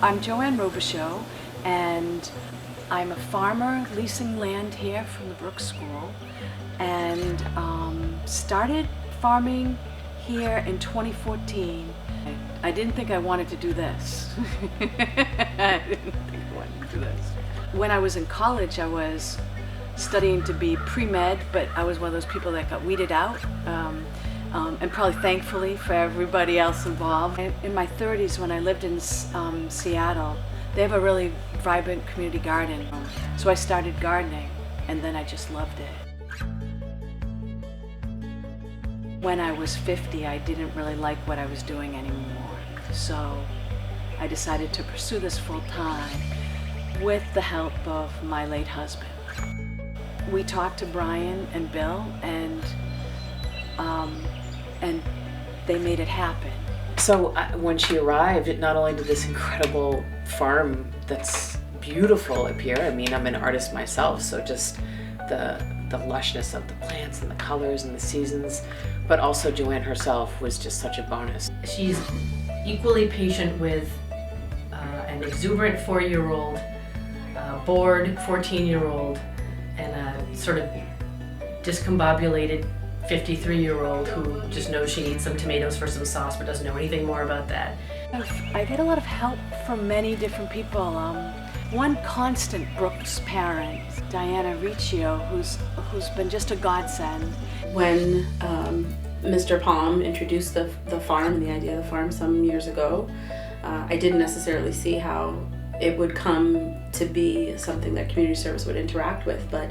I'm Joanne Robichaux, and I'm a farmer leasing land here from the Brooks School, and started farming here in 2014. I didn't think I wanted to do this. I didn't think I wanted to do this. When I was in college, I was studying to be pre-med, but I was one of those people that got weeded out. And probably thankfully for everybody else involved. In my 30s, when I lived in Seattle, they have a really vibrant community garden. So I started gardening, and then I just loved it. When I was 50, I didn't really like what I was doing anymore. So I decided to pursue this full time with the help of my late husband. We talked to Brian and Bill, and they made it happen. So when she arrived, not only did this incredible farm that's beautiful appear, I mean, I'm an artist myself, so just the lushness of the plants and the colors and the seasons, but also Joanne herself was just such a bonus. She's equally patient with an exuberant 4-year-old, bored 14-year-old, and a sort of discombobulated 53-year-old who just knows she needs some tomatoes for some sauce but doesn't know anything more about that. I get a lot of help from many different people. One constant Brooks parent, Diana Riccio, who's been just a godsend. When Mr. Palm introduced the farm and the idea of the farm some years ago, I didn't necessarily see how it would come to be something that community service would interact with, but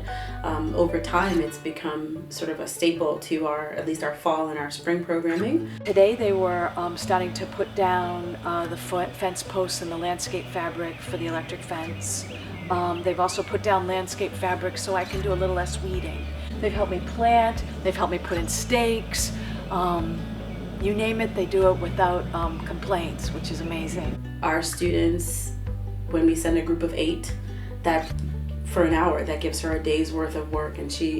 over time it's become sort of a staple to at least our fall and our spring programming. Today they were starting to put down the fence posts and the landscape fabric for the electric fence. They've also put down landscape fabric so I can do a little less weeding. They've helped me plant, they've helped me put in stakes. You name it, they do it without complaints, which is amazing. Our students, when we send a group of 8, that for an hour, that gives her a day's worth of work, and she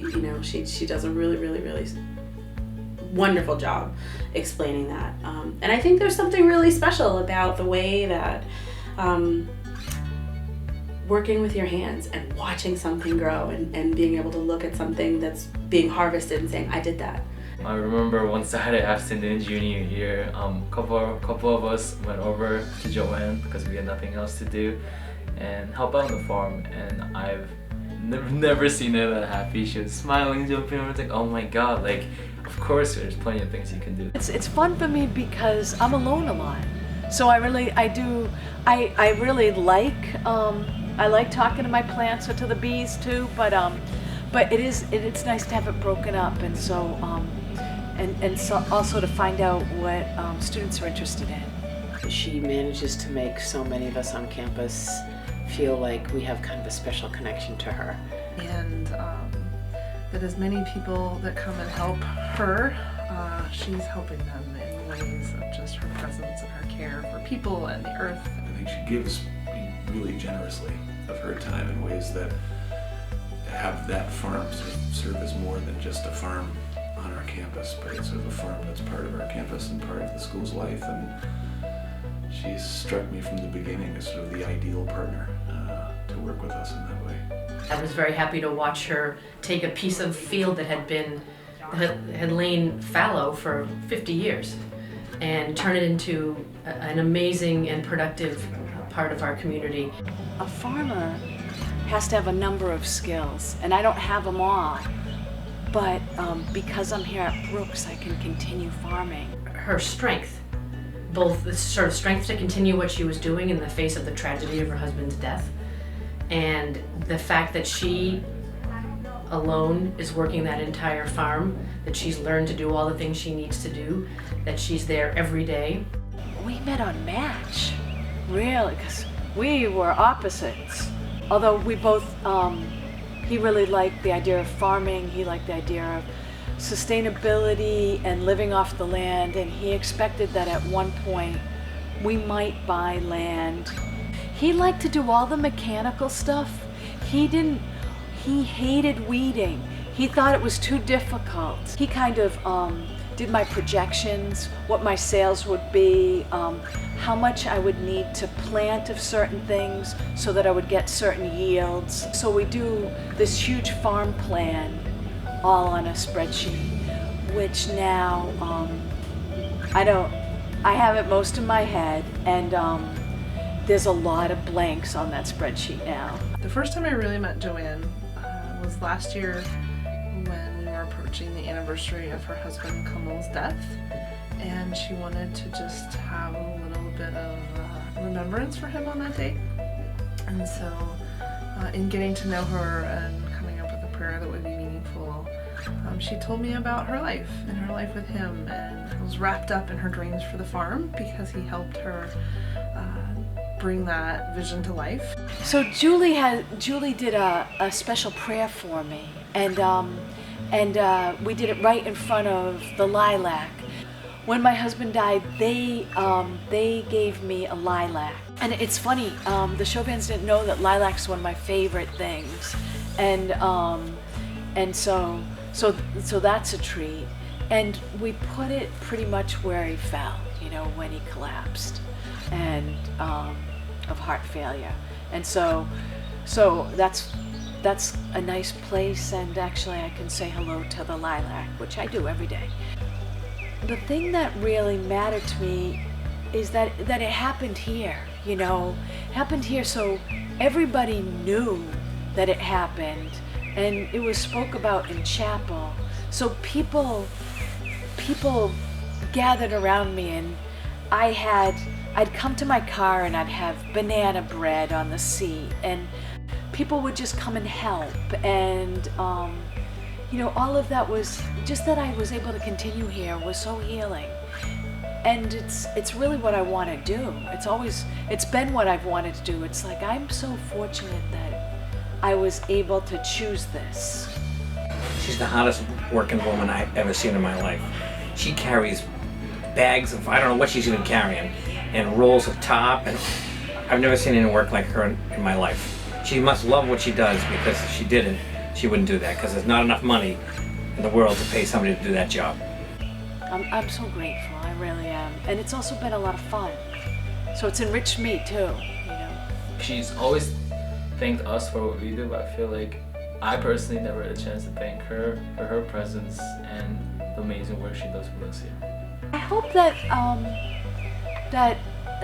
does a really wonderful job explaining that. And I think there's something really special about the way that working with your hands and watching something grow and being able to look at something that's being harvested and saying, I did that. I remember one Saturday afternoon junior year, couple of us went over to Joanne because we had nothing else to do and help out on the farm, and I've never seen her that happy. She was smiling, jumping around, like, oh my god, like, of course there's plenty of things you can do. It's fun for me because I'm alone a lot. So I really like talking to my plants or to the bees too, but it's nice to have it broken up, and so also to find out what students are interested in. She manages to make so many of us on campus feel like we have kind of a special connection to her. And that as many people that come and help her, she's helping them in ways of just her presence and her care for people and the earth. I think she gives really generously of her time in ways that have that farm serve as more than just a farm on our campus, but it's sort of a farm that's part of our campus and part of the school's life. And she's struck me from the beginning as sort of the ideal partner to work with us in that way. I was very happy to watch her take a piece of field that had lain fallow for 50 years and turn it into an amazing and productive part of our community. A farmer has to have a number of skills, and I don't have them all, but because I'm here at Brooks, I can continue farming. Her strength, both the sort of strength to continue what she was doing in the face of the tragedy of her husband's death, and the fact that she alone is working that entire farm, that she's learned to do all the things she needs to do, that she's there every day. We met on Match, really, because we were opposites. Although we both, he really liked the idea of farming, he liked the idea of sustainability and living off the land, and he expected that at one point we might buy land. He liked to do all the mechanical stuff. He hated weeding. He thought it was too difficult. He kind of did my projections, what my sales would be, how much I would need to plant of certain things so that I would get certain yields. So we do this huge farm plan all on a spreadsheet, which now I have it most in my head, and there's a lot of blanks on that spreadsheet now. The first time I really met Joanne was last year when we were approaching the anniversary of her husband Kamal's death, and she wanted to just have a little bit of remembrance for him on that day. And so in getting to know her and coming up with a prayer that would be meaningful, she told me about her life and her life with him, and was wrapped up in her dreams for the farm because he helped her bring that vision to life. So Julie did a special prayer for me, and we did it right in front of the lilac. When my husband died, they gave me a lilac, and it's funny. The Chauvins didn't know that lilac's one of my favorite things, and so that's a treat. And we put it pretty much where he fell, when he collapsed, and of heart failure. And so that's a nice place, and actually I can say hello to the lilac, which I do every day. The thing that really mattered to me is that it happened here, happened here, so everybody knew that it happened, and it was spoke about in chapel. So people gathered around me, and I'd come to my car and I'd have banana bread on the seat, and people would just come and help, and all of that was just that I was able to continue here was so healing. And it's really what I want to do. It's been what I've wanted to do. It's like I'm so fortunate that I was able to choose this. She's the hardest working woman I've ever seen in my life. She carries bags of, I don't know what she's even carrying, and rolls of top, and I've never seen anyone work like her in my life. She must love what she does, because if she didn't, she wouldn't do that, because there's not enough money in the world to pay somebody to do that job. I'm so grateful, I really am. And it's also been a lot of fun. So it's enriched me too, She's always thanked us for what we do, but I feel like I personally never had a chance to thank her for her presence and the amazing work she does with us here. I hope that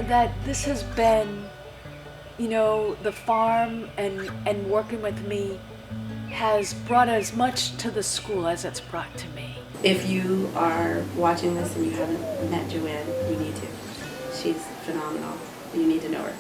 that this has been, the farm and working with me has brought as much to the school as it's brought to me. If you are watching this and you haven't met Joanne, you need to. She's phenomenal. You need to know her.